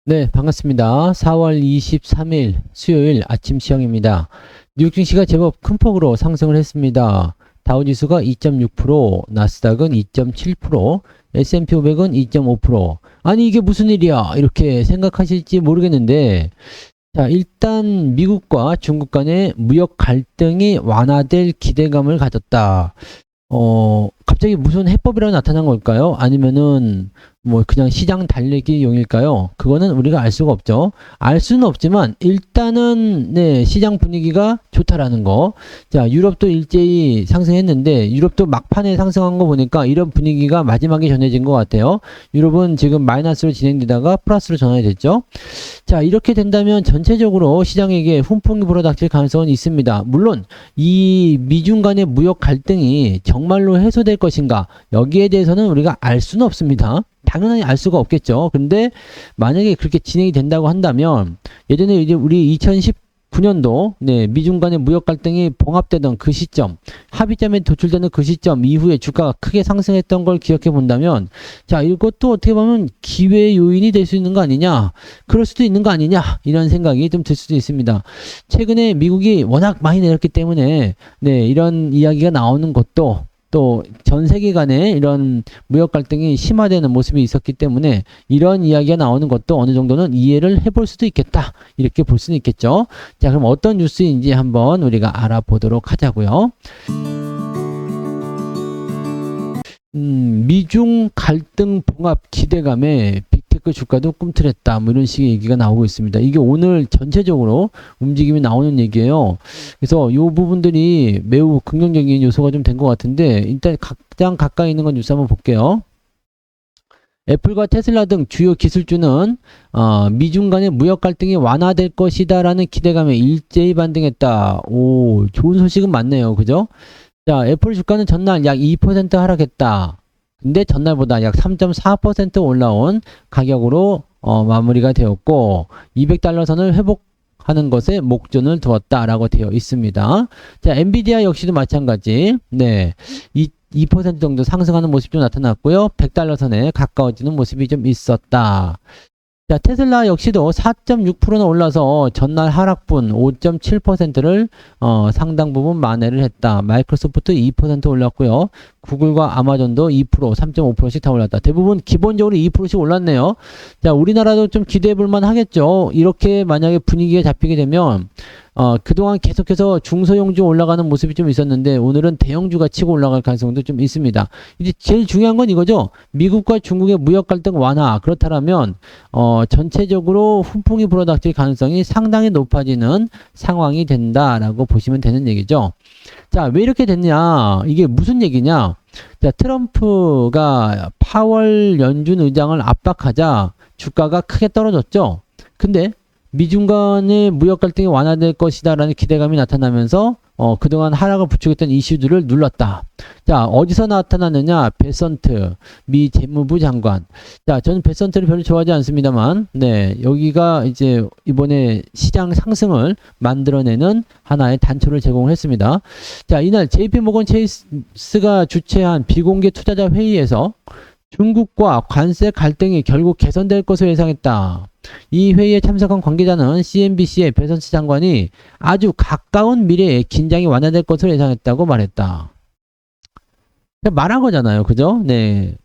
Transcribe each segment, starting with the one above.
네, 반갑습니다. 4월 23일 수요일 아침 시황입니다. 뉴욕 증시가 제법 큰 폭으로 상승을 했습니다. 다우지수가 2.6%, 나스닥은 2.7%, S&P 500은 2.5%. 아니 이게 무슨 일이야? 이렇게 생각하실지 모르겠는데 자, 일단 미국과 중국 간의 무역 갈등이 완화될 기대감을 가졌다. 갑자기 무슨 해법이라도 나타난 걸까요? 아니면은 뭐 그냥 시장 달래기용일까요? 그거는 우리가 알 수가 없죠. 알 수는 없지만 일단은 네, 시장 분위기가 좋다라는 거. 자, 유럽도 일제히 상승했는데 유럽도 막판에 상승한 거 보니까 이런 분위기가 마지막에 전해진 것 같아요. 유럽은 지금 마이너스로 진행되다가 플러스로 전환이 됐죠. 자, 이렇게 된다면 전체적으로 시장에게 훈풍이 불어닥칠 가능성은 있습니다. 물론 이 미중 간의 무역 갈등이 정말로 해소될 것인가 여기에 대해서는 우리가 알 수는 없습니다. 당연히 알 수가 없겠죠. 근데 만약에 그렇게 진행이 된다고 한다면 예전에 이제 우리 2019년도 네, 미중 간의 무역 갈등이 봉합되던 그 시점, 합의점에 도출되는 그 시점 이후에 주가가 크게 상승했던 걸 기억해 본다면 자, 이것도 어떻게 보면 기회 요인이 될 수 있는 거 아니냐? 그럴 수도 있는 거 아니냐? 이런 생각이 좀 들 수도 있습니다. 최근에 미국이 워낙 많이 내렸기 때문에 네, 이런 이야기가 나오는 것도 또 전 세계 간에 이런 무역 갈등이 심화되는 모습이 있었기 때문에 이런 이야기가 나오는 것도 어느 정도는 이해를 해볼 수도 있겠다. 이렇게 볼 수는 있겠죠. 자, 그럼 어떤 뉴스인지 한번 우리가 알아보도록 하자고요. 미중 갈등 봉합 기대감에 빅테크 주가도 꿈틀했다. 뭐 이런 식의 얘기가 나오고 있습니다. 이게 오늘 전체적으로 움직임이 나오는 얘기예요. 그래서 이 부분들이 매우 긍정적인 요소가 좀 된 것 같은데 일단 가장 가까이 있는 건 뉴스 한번 볼게요. 애플과 테슬라 등 주요 기술주는 미중 간의 무역 갈등이 완화될 것이다 라는 기대감에 일제히 반등했다. 오, 좋은 소식은 맞네요. 그죠? 자, 애플 주가는 전날 약 2% 하락했다. 근데 전날보다 약 3.4% 올라온 가격으로 마무리가 되었고 200달러 선을 회복하는 것에 목전을 두었다라고 되어 있습니다. 자, 엔비디아 역시도 마찬가지. 네. 2% 정도 상승하는 모습이 좀 나타났고요. 100달러 선에 가까워지는 모습이 좀 있었다. 자, 테슬라 역시도 4.6%나 올라서 전날 하락분 5.7%를 상당 부분 만회를 했다. 마이크로소프트 2% 올랐고요. 구글과 아마존도 2%, 3.5%씩 다 올랐다. 대부분 기본적으로 2%씩 올랐네요. 자, 우리나라도 좀 기대해 볼 만 하겠죠. 이렇게 만약에 분위기가 잡히게 되면 그동안 계속해서 중소형주 올라가는 모습이 좀 있었는데 오늘은 대형주가 치고 올라갈 가능성도 좀 있습니다. 이제 제일 중요한 건 이거죠. 미국과 중국의 무역 갈등 완화. 그렇다면 전체적으로 훈풍이 불어닥칠 가능성이 상당히 높아지는 상황이 된다라고 보시면 되는 얘기죠. 자, 왜 이렇게 됐냐? 이게 무슨 얘기냐? 자, 트럼프가 파월 연준 의장을 압박하자 주가가 크게 떨어졌죠. 근데 미중 간의 무역 갈등이 완화될 것이다 라는 기대감이 나타나면서 그동안 하락을 부추겼던 이슈들을 눌렀다. 자, 어디서 나타났느냐? 베선트, 미 재무부 장관. 자, 저는 베선트를 별로 좋아하지 않습니다만, 네, 여기가 이제 이번에 시장 상승을 만들어내는 하나의 단초를 제공했습니다. 자, 이날 JP모건 체이스가 주최한 비공개 투자자 회의에서 중국과 관세 갈등이 결국 개선될 것으로 예상했다. 이 회의에 참석한 관계자는 CNBC의 베선트 장관이 아주 가까운 미래에 긴장이 완화될 것으로 예상했다고 말했다. 말한 거잖아요. 그죠? 네.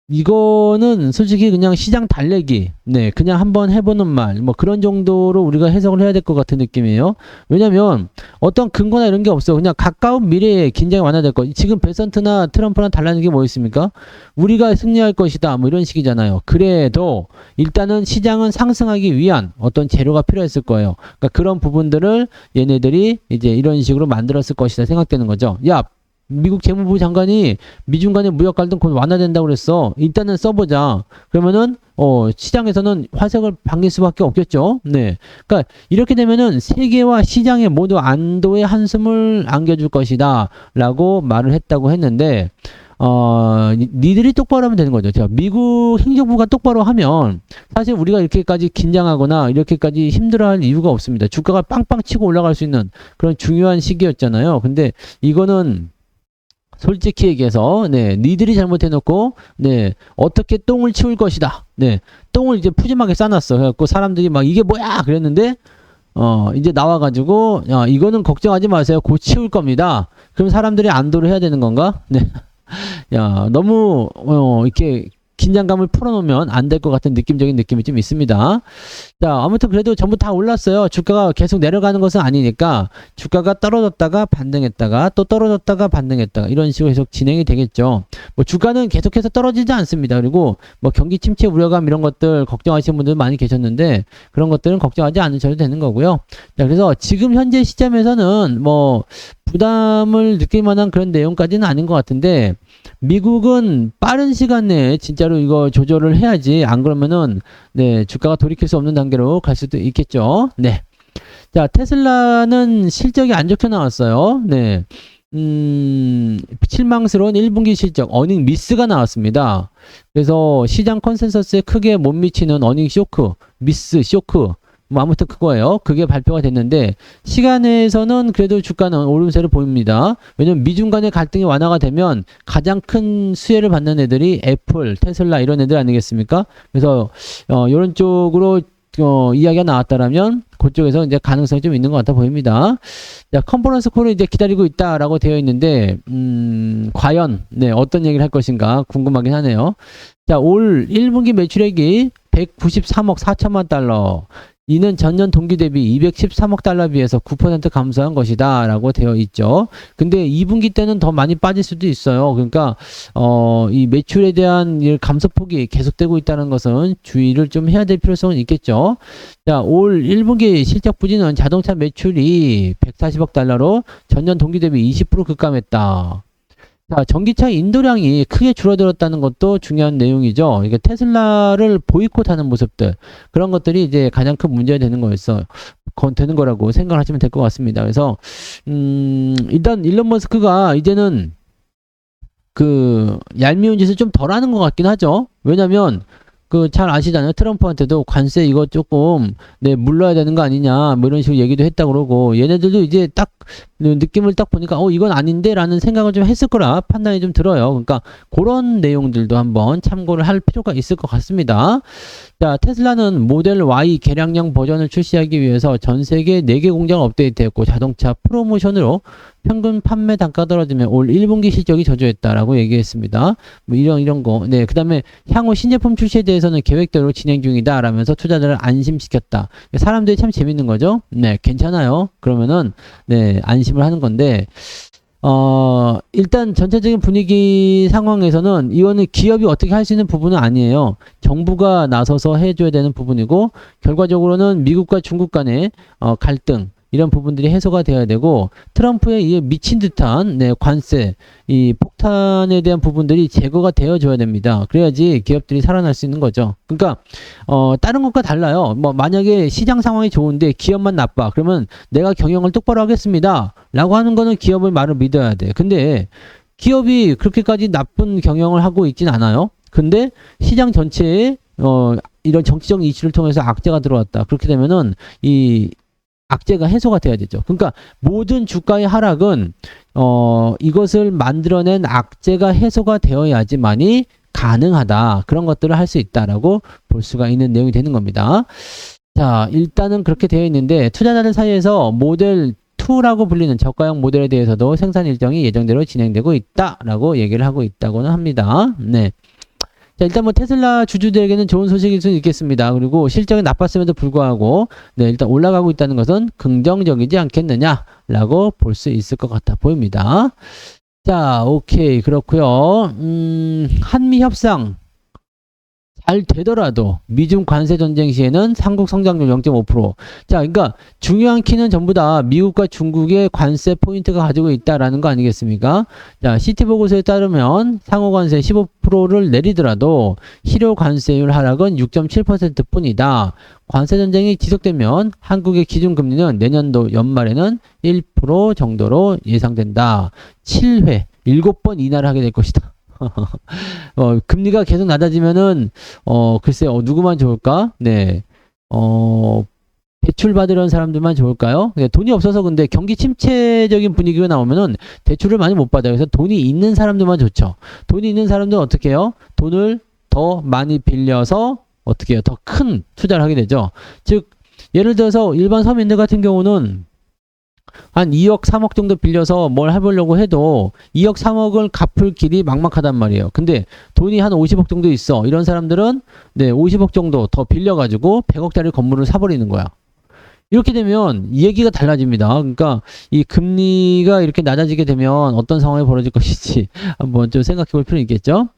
이거는 솔직히 그냥 시장 달래기, 네, 그냥 한번 해보는 말, 뭐 그런 정도로 우리가 해석을 해야 될 것 같은 느낌이에요. 왜냐면 어떤 근거나 이런 게 없어. 그냥 가까운 미래에 긴장이 완화될 것. 지금 베선트나 트럼프랑 달라는 게 뭐 있습니까? 우리가 승리할 것이다, 뭐 이런 식이잖아요. 그래도 일단은 시장은 상승하기 위한 어떤 재료가 필요했을 거예요. 그러니까 그런 부분들을 얘네들이 이제 이런 식으로 만들었을 것이다 생각되는 거죠. 야, 미국 재무부 장관이 미중 간의 무역 갈등 곧 완화된다고 그랬어. 일단은 써보자. 그러면은 시장에서는 화색을 반길 수밖에 없겠죠. 네. 그러니까 이렇게 되면은 세계와 시장에 모두 안도의 한숨을 안겨줄 것이다 라고 말을 했다고 했는데 니들이 똑바로 하면 되는 거죠. 자, 미국 행정부가 똑바로 하면 사실 우리가 이렇게까지 긴장하거나 이렇게까지 힘들어할 이유가 없습니다. 주가가 빵빵 치고 올라갈 수 있는 그런 중요한 시기였잖아요. 근데 이거는 솔직히 얘기해서, 네, 니들이 잘못해놓고, 네, 어떻게 똥을 치울 것이다. 네, 똥을 이제 푸짐하게 싸놨어. 그래갖고 사람들이 막 이게 뭐야 그랬는데 이제 나와가지고 이거는 걱정하지 마세요. 곧 치울 겁니다. 그럼 사람들이 안도를 해야 되는 건가? 네. 야, 너무 이렇게 긴장감을 풀어놓으면 안 될 것 같은 느낌적인 느낌이 좀 있습니다. 자, 아무튼 그래도 전부 다 올랐어요. 주가가 계속 내려가는 것은 아니니까 주가가 떨어졌다가 반등했다가 또 떨어졌다가 반등했다가 이런 식으로 계속 진행이 되겠죠. 뭐 주가는 계속해서 떨어지지 않습니다. 그리고 뭐 경기 침체 우려감 이런 것들 걱정하시는 분들 많이 계셨는데 그런 것들은 걱정하지 않으셔도 되는 거고요. 자, 그래서 지금 현재 시점에서는 뭐 부담을 느낄 만한 그런 내용까지는 아닌 것 같은데 미국은 빠른 시간 내에 진짜로 이거 조절을 해야지 안 그러면은 네, 주가가 돌이킬 수 없는 단계로 갈 수도 있겠죠. 네. 자, 테슬라는 실적이 안 좋게 나왔어요. 네. 실망스러운 1분기 실적, 어닝 미스가 나왔습니다. 그래서 시장 컨센서스에 크게 못 미치는 어닝 쇼크, 미스 쇼크, 뭐 아무튼 그거예요. 그게 발표가 됐는데 시간에서는 그래도 주가는 오름세를 보입니다. 왜냐면 미중 간의 갈등이 완화가 되면 가장 큰 수혜를 받는 애들이 애플, 테슬라 이런 애들 아니겠습니까? 그래서 이런 쪽으로 이야기가 나왔다라면 그쪽에서 이제 가능성이 좀 있는 것 같아 보입니다. 자, 컨퍼런스 콜을 이제 기다리고 있다라고 되어 있는데 과연 네, 어떤 얘기를 할 것인가 궁금하긴 하네요. 자, 올 1분기 매출액이 193억 4천만 달러. 이는 전년 동기 대비 213억 달러 비해서 9% 감소한 것이다 라고 되어 있죠. 근데 2분기 때는 더 많이 빠질 수도 있어요. 그러니까 이 매출에 대한 감소폭이 계속되고 있다는 것은 주의를 좀 해야 될 필요성은 있겠죠. 자, 올 1분기 실적 부진은 자동차 매출이 140억 달러로 전년 동기 대비 20% 급감했다. 자, 전기차 인도량이 크게 줄어들었다는 것도 중요한 내용이죠. 이게 테슬라를 보이콧하는 모습들, 그런 것들이 이제 가장 큰 문제가 되는 거였어요. 되는 거라고 생각하시면 될 것 같습니다. 그래서 일단 일론 머스크가 이제는 그 얄미운 짓을 좀 덜 하는 것 같긴 하죠. 왜냐면 그 잘 아시잖아요. 트럼프한테도 관세 이거 조금 네 물러야 되는 거 아니냐 뭐 이런 식으로 얘기도 했다 그러고 얘네들도 이제 딱 느낌을 딱 보니까 이건 아닌데 라는 생각을 좀 했을 거라 판단이 좀 들어요. 그러니까 그런 내용들도 한번 참고를 할 필요가 있을 것 같습니다. 자, 테슬라는 모델 Y 개량형 버전을 출시하기 위해서 전 세계 4개 공장을 업데이트했고 자동차 프로모션으로 평균 판매 단가가 떨어지면 올 1분기 실적이 저조했다라고 얘기했습니다. 뭐 이런 거. 네, 그다음에 향후 신제품 출시에 대해서는 계획대로 진행 중이다 라면서 투자자를 안심시켰다. 사람들이 참 재밌는 거죠. 네, 괜찮아요. 그러면은 네, 안심을 하는 건데 일단 전체적인 분위기 상황에서는 이거는 기업이 어떻게 할 수 있는 부분은 아니에요. 정부가 나서서 해줘야 되는 부분이고 결과적으로는 미국과 중국 간의 갈등 이런 부분들이 해소가 되어야 되고 트럼프의 이 미친 듯한 네, 관세 이 폭탄에 대한 부분들이 제거가 되어줘야 됩니다. 그래야지 기업들이 살아날 수 있는 거죠. 그러니까 다른 것과 달라요. 뭐 만약에 시장 상황이 좋은데 기업만 나빠 그러면 내가 경영을 똑바로 하겠습니다 라고 하는 거는 기업의 말을 믿어야 돼. 근데 기업이 그렇게까지 나쁜 경영을 하고 있진 않아요. 근데 시장 전체에 이런 정치적 이슈를 통해서 악재가 들어왔다. 그렇게 되면은 이 악재가 해소가 돼야 되죠. 그러니까 모든 주가의 하락은 이것을 만들어낸 악재가 해소가 되어야지만이 가능하다. 그런 것들을 할 수 있다라고 볼 수가 있는 내용이 되는 겁니다. 자, 일단은 그렇게 되어 있는데 투자자들 사이에서 모델 2라고 불리는 저가형 모델에 대해서도 생산 일정이 예정대로 진행되고 있다라고 얘기를 하고 있다고는 합니다. 네. 자, 일단 뭐 테슬라 주주들에게는 좋은 소식일 수는 있겠습니다. 그리고 실적이 나빴음에도 불구하고 네, 일단 올라가고 있다는 것은 긍정적이지 않겠느냐라고 볼 수 있을 것 같아 보입니다. 자, 오케이. 그렇고요. 한미 협상 잘 되더라도 미중 관세 전쟁 시에는 한국 성장률 0.5%. 자, 그러니까 중요한 키는 전부 다 미국과 중국의 관세 포인트가 가지고 있다라는 거 아니겠습니까? 자, 시티 보고서에 따르면 상호 관세 15%를 내리더라도 실효 관세율 하락은 6.7% 뿐이다. 관세 전쟁이 지속되면 한국의 기준 금리는 내년도 연말에는 1% 정도로 예상된다. 7회, 7번 인하를 하게 될 것이다. 금리가 계속 낮아지면은 글쎄 누구만 좋을까? 네. 대출 받으려는 사람들만 좋을까요? 네, 돈이 없어서 근데 경기 침체적인 분위기가 나오면은 대출을 많이 못 받아요. 그래서 돈이 있는 사람들만 좋죠. 돈이 있는 사람들은 어떻게 해요? 돈을 더 많이 빌려서 어떻게 해요? 더 큰 투자를 하게 되죠. 즉, 예를 들어서 일반 서민들 같은 경우는 한 2억, 3억 정도 빌려서 뭘 해보려고 해도 2억, 3억을 갚을 길이 막막하단 말이에요. 근데 돈이 한 50억 정도 있어. 이런 사람들은 네, 50억 정도 더 빌려가지고 100억짜리 건물을 사버리는 거야. 이렇게 되면 얘기가 달라집니다. 그러니까 이 금리가 이렇게 낮아지게 되면 어떤 상황이 벌어질 것인지 한번 좀 생각해 볼 필요는 있겠죠.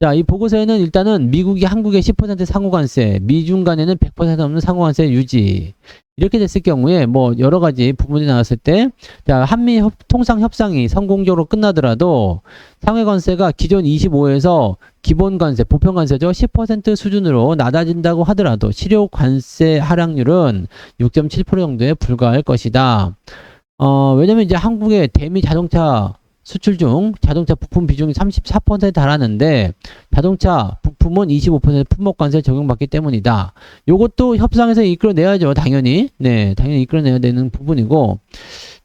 자, 이 보고서에는 일단은 미국이 한국에 10% 상호관세, 미중 간에는 100% 없는 상호관세 유지. 이렇게 됐을 경우에 뭐 여러 가지 부분이 나왔을 때, 자, 한미 통상 협상이 성공적으로 끝나더라도 상해관세가 기존 25에서 기본 관세, 보편 관세죠. 10% 수준으로 낮아진다고 하더라도 실효 관세 하락률은 6.7% 정도에 불과할 것이다. 왜냐면 이제 한국의 대미 자동차 수출 중 자동차 부품 비중이 34%에 달하는데 자동차 부품은 25% 품목관세 적용받기 때문이다. 요것도 협상에서 이끌어내야죠. 당연히. 네, 당연히 이끌어내야 되는 부분이고.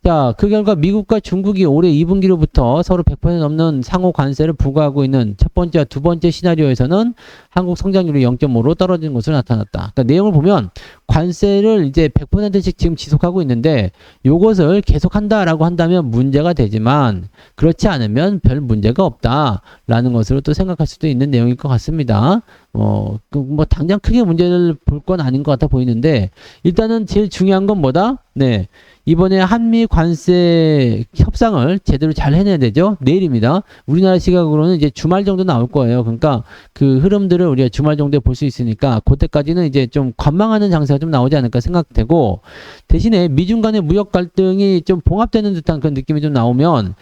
자, 그 결과 미국과 중국이 올해 2분기로부터 서로 100% 넘는 상호 관세를 부과하고 있는 첫 번째와 두 번째 시나리오에서는 한국 성장률이 0.5로 떨어지는 것으로 나타났다. 그러니까 내용을 보면 관세를 이제 100%씩 지금 지속하고 있는데 요것을 계속한다라고 한다면 문제가 되지만 그렇지 않으면 별 문제가 없다라는 것으로 또 생각할 수도 있는 내용일 것 같습니다. 뭐 당장 크게 문제를 볼 건 아닌 것 같아 보이는데 일단은 제일 중요한 건 뭐다? 네. 이번에 한미 관세 협상을 제대로 잘 해내야 되죠. 내일입니다. 우리나라 시각으로는 이제 주말 정도 나올 거예요. 그러니까 그 흐름들을 우리가 주말 정도에 볼 수 있으니까 그때까지는 이제 좀 관망하는 장세가 좀 나오지 않을까 생각되고 대신에 미중 간의 무역 갈등이 좀 봉합되는 듯한 그런 느낌이 좀 나오면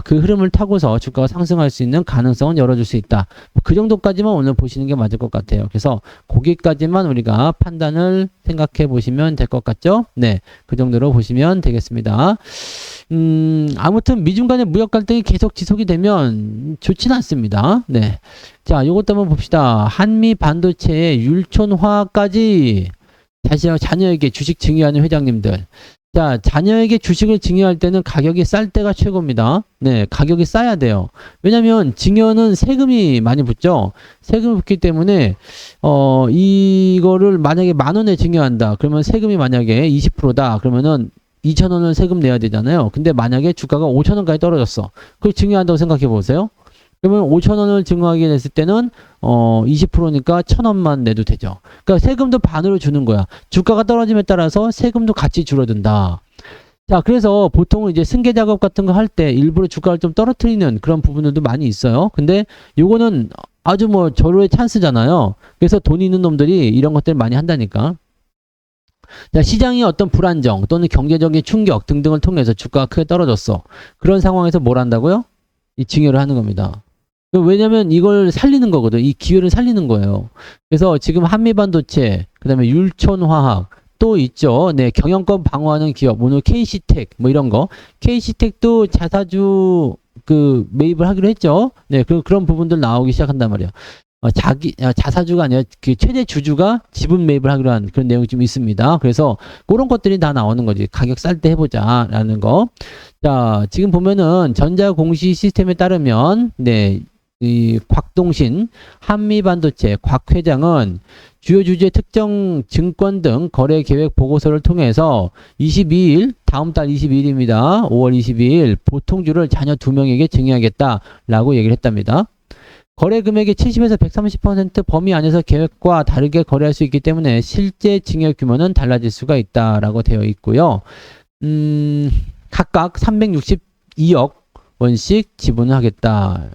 그 흐름을 타고서 주가가 상승할 수 있는 가능성은 열어줄 수 있다. 그 정도까지만 오늘 보시는 게 맞을 것 같아요. 그래서 거기까지만 우리가 판단을 생각해 보시면 될 것 같죠? 네. 그 정도로 보시면 되겠습니다. 아무튼 미중 간의 무역 갈등이 계속 지속이 되면 좋지는 않습니다. 네. 자, 요것도 한번 봅시다. 한미 반도체의 율촌화까지 다시 자녀에게 주식 증여하는 회장님들. 자, 자녀에게 주식을 증여할 때는 가격이 쌀 때가 최고입니다. 네, 가격이 싸야 돼요. 왜냐면 증여는 세금이 많이 붙죠. 세금이 붙기 때문에 이거를 만약에 10,000원에 증여한다. 그러면 세금이 만약에 20%다. 그러면은 2,000원을 세금 내야 되잖아요. 근데 만약에 주가가 5,000원까지 떨어졌어. 그걸 증여한다고 생각해 보세요. 그러면 5,000원을 증여하게 됐을 때는 20%니까 1,000원만 내도 되죠. 그러니까 세금도 반으로 주는 거야. 주가가 떨어짐에 따라서 세금도 같이 줄어든다. 자, 그래서 보통은 이제 승계 작업 같은 거 할 때 일부러 주가를 좀 떨어뜨리는 그런 부분들도 많이 있어요. 근데 요거는 아주 뭐 절호의 찬스잖아요. 그래서 돈 있는 놈들이 이런 것들을 많이 한다니까. 자, 시장의 어떤 불안정 또는 경제적인 충격 등등을 통해서 주가가 크게 떨어졌어. 그런 상황에서 뭘 한다고요? 이 증여를 하는 겁니다. 왜냐면 이걸 살리는 거거든. 이 기회를 살리는 거예요. 그래서 지금 한미반도체, 그 다음에 율촌화학, 또 있죠. 네, 경영권 방어하는 기업, 오늘 KC텍, 뭐 이런 거. KC텍도 자사주 매입을 하기로 했죠. 네, 그런 부분들 나오기 시작한단 말이에요. 자사주가 아니라 그 최대 주주가 지분 매입을 하기로 한 그런 내용이 좀 있습니다. 그래서 그런 것들이 다 나오는 거지. 가격 쌀 때 해보자라는 거. 자, 지금 보면은 전자공시 시스템에 따르면, 네, 이 곽동신 한미반도체 곽 회장은 주요 주주의 특정 증권 등 거래 계획 보고서를 통해서 22일, 다음 달 22일입니다. 5월 22일 보통주를 자녀 2명에게 증여하겠다라고 얘기를 했답니다. 거래 금액의 70에서 130% 범위 안에서 계획과 다르게 거래할 수 있기 때문에 실제 증여 규모는 달라질 수가 있다라고 되어 있고요. 각각 362억 원씩 지분을 하겠다.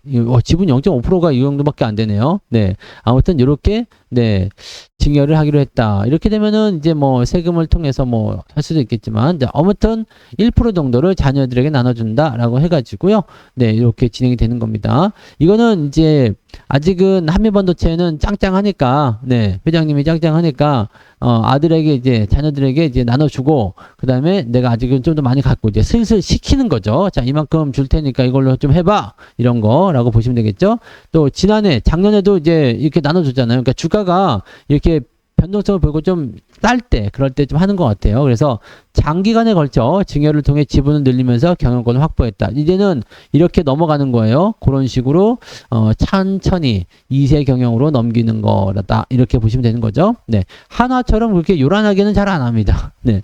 지분 0.5%가 이 정도밖에 안 되네요. 네. 아무튼 이렇게 네. 증여를 하기로 했다. 이렇게 되면은 이제 뭐 세금을 통해서 뭐 할 수도 있겠지만 아무튼 1% 정도를 자녀들에게 나눠준다라고 해가지고요. 네. 이렇게 진행이 되는 겁니다. 이거는 이제 아직은 한미반도체는 짱짱하니까 네. 회장님이 짱짱하니까 아들에게 이제 자녀들에게 이제 나눠주고 그 다음에 내가 아직은 좀 더 많이 갖고 이제 슬슬 시키는 거죠. 자, 이만큼 줄 테니까 이걸로 좀 해봐. 이런 거라고 보시면 되겠죠. 또 작년에도 이제 이렇게 나눠줬잖아요. 그러니까 주가가 이렇게 변동성을 보이고 좀 쌀 때, 그럴 때 좀 하는 것 같아요. 그래서 장기간에 걸쳐 증여를 통해 지분을 늘리면서 경영권을 확보했다. 이제는 이렇게 넘어가는 거예요. 그런 식으로 천천히 2세 경영으로 넘기는 거다. 이렇게 보시면 되는 거죠. 네, 한화처럼 그렇게 요란하게는 잘 안 합니다. 네,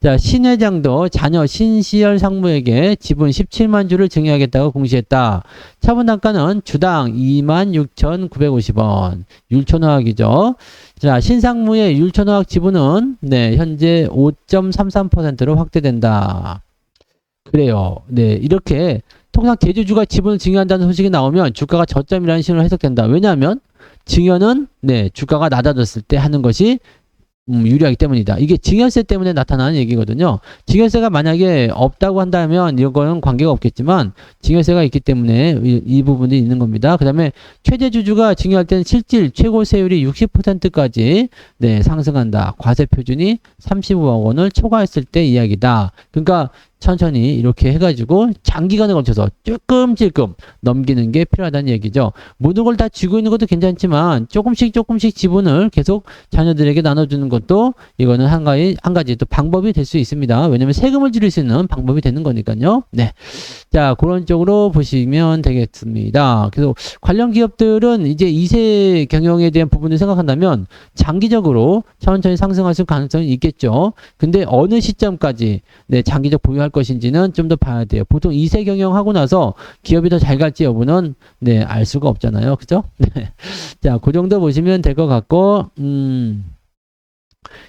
자, 신 회장도 자녀 신시열 상무에게 지분 17만 주를 증여하겠다고 공시했다. 처분 단가는 주당 26,950원. 율촌화학이죠. 자, 신상무의 율촌화학 지분은 네, 현재 5.33%로 확대된다. 그래요. 네, 이렇게 통상 대주주가 지분을 증여한다는 소식이 나오면 주가가 저점이라는 신호로 해석된다. 왜냐하면 증여는 네, 주가가 낮아졌을 때 하는 것이 유리하기 때문이다. 이게 증여세 때문에 나타나는 얘기거든요. 증여세가 만약에 없다고 한다면 이거는 관계가 없겠지만 증여세가 있기 때문에 이 부분이 있는 겁니다. 그 다음에 최대 주주가 증여할 때는 실질 최고 세율이 60%까지 네, 상승한다. 과세 표준이 35억 원을 초과했을 때 이야기다. 그러니까 천천히 이렇게 해가지고 장기간에 걸쳐서 조금씩 넘기는 게 필요하다는 얘기죠. 모든 걸 다 쥐고 있는 것도 괜찮지만 조금씩 지분을 계속 자녀들에게 나눠주는 것도 이거는 한 가지 또 방법이 될 수 있습니다. 왜냐면 세금을 줄일 수 있는 방법이 되는 거니까요. 네. 자, 그런 쪽으로 보시면 되겠습니다. 그래서 관련 기업들은 이제 2세 경영에 대한 부분을 생각한다면 장기적으로 천천히 상승할 수 가능성이 있겠죠. 근데 어느 시점까지 네, 장기적 보유할 것인지는 좀 더 봐야 돼요. 보통 2세 경영하고 나서 기업이 더 잘 갈지 여부는 네, 알 수가 없잖아요. 그죠? 네. 자, 그 정도 보시면 될 것 같고,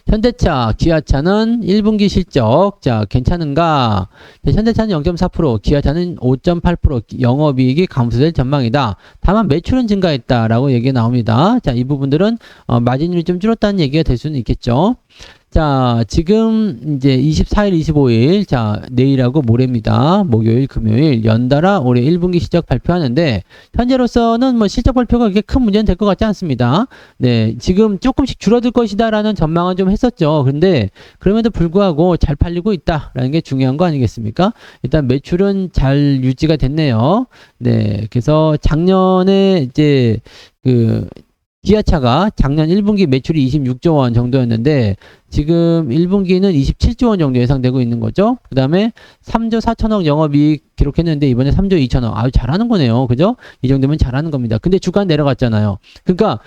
현대차, 기아차는 1분기 실적, 자, 괜찮은가? 현대차는 0.4%, 기아차는 5.8% 영업이익이 감소될 전망이다. 다만 매출은 증가했다라고 얘기가 나옵니다. 자, 이 부분들은 마진율이 좀 줄었다는 얘기가 될 수는 있겠죠. 자, 지금 이제 24일, 25일, 자, 내일하고 모레입니다. 목요일, 금요일, 연달아 올해 1분기 실적 발표하는데, 현재로서는 뭐 실적 발표가 그렇게 큰 문제는 될 것 같지 않습니다. 네, 지금 조금씩 줄어들 것이다라는 전망은 좀 했었죠. 근데, 그럼에도 불구하고 잘 팔리고 있다라는 게 중요한 거 아니겠습니까? 일단 매출은 잘 유지가 됐네요. 네, 그래서 작년에 이제, 기아차가 작년 1분기 매출이 26조 원 정도였는데 지금 1분기는 27조 원 정도 예상되고 있는 거죠. 그 다음에 3조 4천억 영업이익 기록했는데 이번에 3조 2천억. 아유, 잘하는 거네요. 그죠? 이 정도면 잘하는 겁니다. 근데 주가는 내려갔잖아요. 그러니까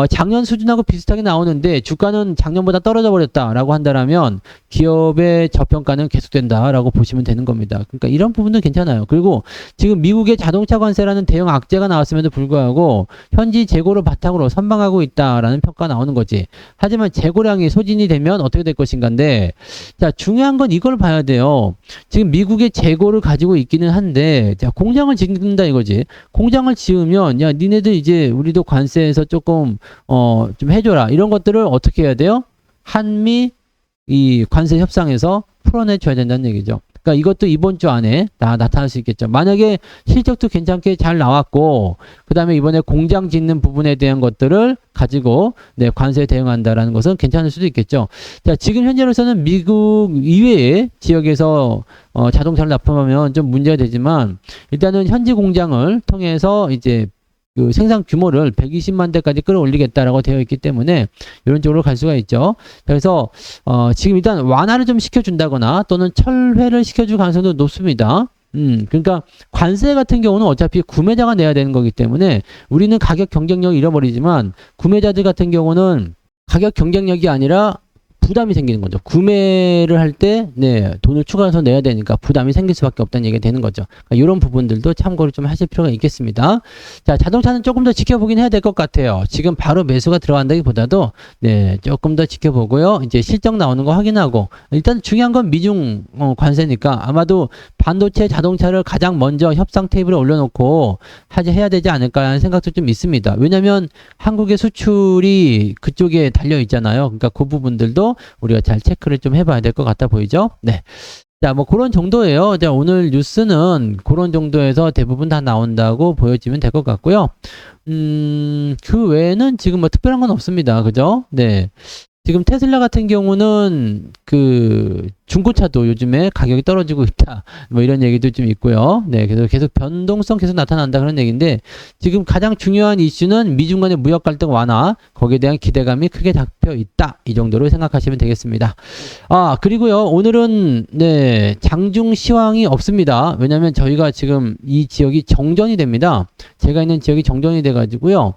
작년 수준하고 비슷하게 나오는데 주가는 작년보다 떨어져 버렸다라고 한다면 기업의 저평가는 계속된다라고 보시면 되는 겁니다. 그러니까 이런 부분은 괜찮아요. 그리고 지금 미국의 자동차 관세라는 대형 악재가 나왔음에도 불구하고 현지 재고를 바탕으로 선방하고 있다라는 평가가 나오는 거지. 하지만 재고량이 소진이 되면 어떻게 될 것인가인데, 자, 중요한 건 이걸 봐야 돼요. 지금 미국의 재고를 가지고 있기는 한데, 자, 공장을 짓는다 이거지. 공장을 지으면, 야, 니네들 이제 우리도 관세에서 조금, 좀 해줘라. 이런 것들을 어떻게 해야 돼요? 한미 이 관세 협상에서 풀어내줘야 된다는 얘기죠. 그러니까 이것도 이번 주 안에 다 나타날 수 있겠죠. 만약에 실적도 괜찮게 잘 나왔고, 그 다음에 이번에 공장 짓는 부분에 대한 것들을 가지고 네, 관세에 대응한다라는 것은 괜찮을 수도 있겠죠. 자, 지금 현재로서는 미국 이외의 지역에서 자동차를 납품하면 좀 문제가 되지만 일단은 현지 공장을 통해서 이제 그 생산 규모를 120만 대까지 끌어올리겠다라고 되어 있기 때문에 이런 쪽으로 갈 수가 있죠. 그래서 지금 일단 완화를 좀 시켜준다거나 또는 철회를 시켜줄 가능성도 높습니다. 그러니까 관세 같은 경우는 어차피 구매자가 내야 되는 거기 때문에 우리는 가격 경쟁력을 잃어버리지만 구매자들 같은 경우는 가격 경쟁력이 아니라 부담이 생기는 거죠. 구매를 할 때, 네, 돈을 추가해서 내야 되니까 부담이 생길 수밖에 없다는 얘기가 되는 거죠. 그러니까 이런 부분들도 참고를 좀 하실 필요가 있겠습니다. 자, 자동차는 조금 더 지켜보긴 해야 될 것 같아요. 지금 바로 매수가 들어간다기보다도, 네, 조금 더 지켜보고요. 이제 실적 나오는 거 확인하고, 일단 중요한 건 미중 관세니까 아마도 반도체 자동차를 가장 먼저 협상 테이블에 올려놓고 해야 되지 않을까 하는 생각도 좀 있습니다. 왜냐면 한국의 수출이 그쪽에 달려 있잖아요. 그러니까 그 부분들도 우리가 잘 체크를 좀 해봐야 될 것 같아 보이죠? 네. 자, 뭐 그런 정도예요. 자, 오늘 뉴스는 그런 정도에서 대부분 다 나온다고 보여지면 될 것 같고요. 그 외에는 지금 뭐 특별한 건 없습니다. 그죠? 네. 지금 테슬라 같은 경우는 그 중고차도 요즘에 가격이 떨어지고 있다. 뭐 이런 얘기도 좀 있고요. 네, 그래서 계속 변동성 계속 나타난다 그런 얘기인데 지금 가장 중요한 이슈는 미중 간의 무역 갈등 완화, 거기에 대한 기대감이 크게 잡혀 있다. 이 정도로 생각하시면 되겠습니다. 아, 그리고요. 오늘은 네, 장중 시황이 없습니다. 왜냐면 저희가 지금 이 지역이 정전이 됩니다. 제가 있는 지역이 정전이 돼 가지고요.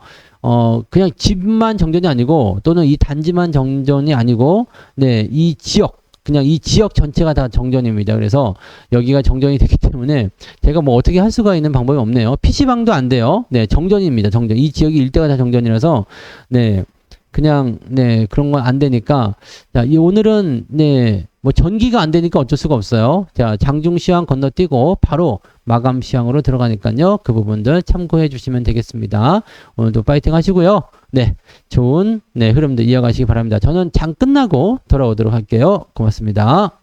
그냥 집만 정전이 아니고 또는 이 단지만 정전이 아니고 네, 이 지역 그냥 이 지역 전체가 다 정전입니다. 그래서 여기가 정전이 되기 때문에 제가 뭐 어떻게 할 수가 있는 방법이 없네요. PC방도 안 돼요. 네, 정전입니다. 정전. 이 지역이 일대가 다 정전이라서 네. 그냥 네, 그런 건 안 되니까 자, 이 오늘은 네, 뭐 전기가 안 되니까 어쩔 수가 없어요. 자, 장중 시황 건너뛰고 바로 마감 시황으로 들어가니까요. 그 부분들 참고해 주시면 되겠습니다. 오늘도 파이팅 하시고요. 네, 좋은 네, 흐름들 이어가시기 바랍니다. 저는 장 끝나고 돌아오도록 할게요. 고맙습니다.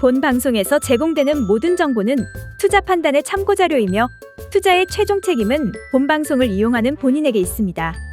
본 방송에서 제공되는 모든 정보는 투자 판단의 참고 자료이며 투자의 최종 책임은 본 방송을 이용하는 본인에게 있습니다.